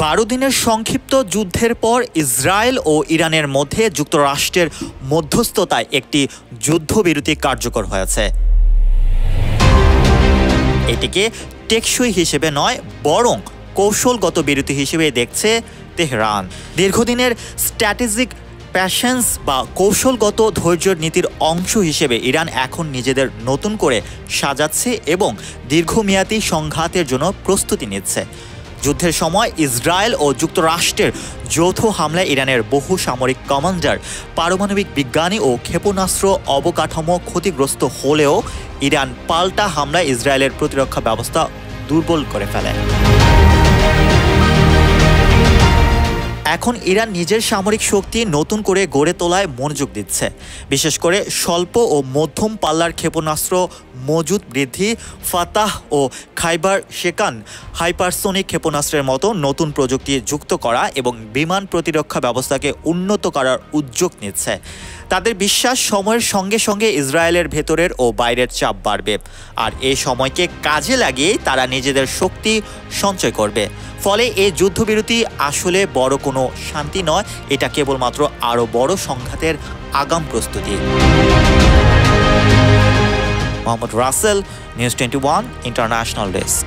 12 দিনের সংক্ষিপ্ত যুদ্ধের পর ইসরায়েল ও ইরানের মধ্যে যুক্তরাষ্ট্রের মধ্যস্থতায় একটি যুদ্ধবিরতি কার্যকর হয়েছে। এটিকে টেকসই হিসেবে নয়, বরং কৌশলগত বিরতি হিসেবে দেখছে তেহরান। দীর্ঘদিনের স্ট্র্যাটেজিক প্যাশেন্স বা কৌশলগত ধৈর্যের নীতির অংশ হিসেবে ইরান এখন নিজেদের নতুন করে সাজাচ্ছে এবং দীর্ঘমেয়াদী সংঘাতের জন্য প্রস্তুতি নিচ্ছে। যুদ্ধের সময় ইসরায়েল ও যুক্তরাষ্ট্রের যৌথ হামলায় ইরানের বহু সামরিক কমান্ডার, পারমাণবিক বিজ্ঞানী ও ক্ষেপণাস্ত্র অবকাঠামো ক্ষতিগ্রস্ত হলেও ইরান পাল্টা হামলায় ইসরায়েলের প্রতিরক্ষা ব্যবস্থা দুর্বল করে ফেলে। এখন ইরান নিজের সামরিক শক্তি নতুন করে গড়ে তোলায় মনোযোগ দিচ্ছে, বিশেষ করে স্বল্প ও মধ্যম পাল্লার ক্ষেপণাস্ত্র মজুদ বৃদ্ধি, ফাতাহ ও খাইবার শেকান হাইপারসোনিক ক্ষেপণাস্ত্রের মতো নতুন প্রযুক্তি যুক্ত করা এবং বিমান প্রতিরক্ষা ব্যবস্থাকে উন্নত করার উদ্যোগ নিচ্ছে। তাদের বিশ্বাস, সময়ের সঙ্গে সঙ্গে ইসরায়েলের ভেতরের ও বাইরের চাপ বাড়বে, আর এই সময়কে কাজে লাগিয়ে তারা নিজেদের শক্তি সঞ্চয় করবে। ফলে এই যুদ্ধবিরতি আসলে বড় কোনো শান্তি নয়, এটা কেবলমাত্র আরও বড় সংঘাতের আগাম প্রস্তুতি। Mohammad Rasel, news 21 international desk.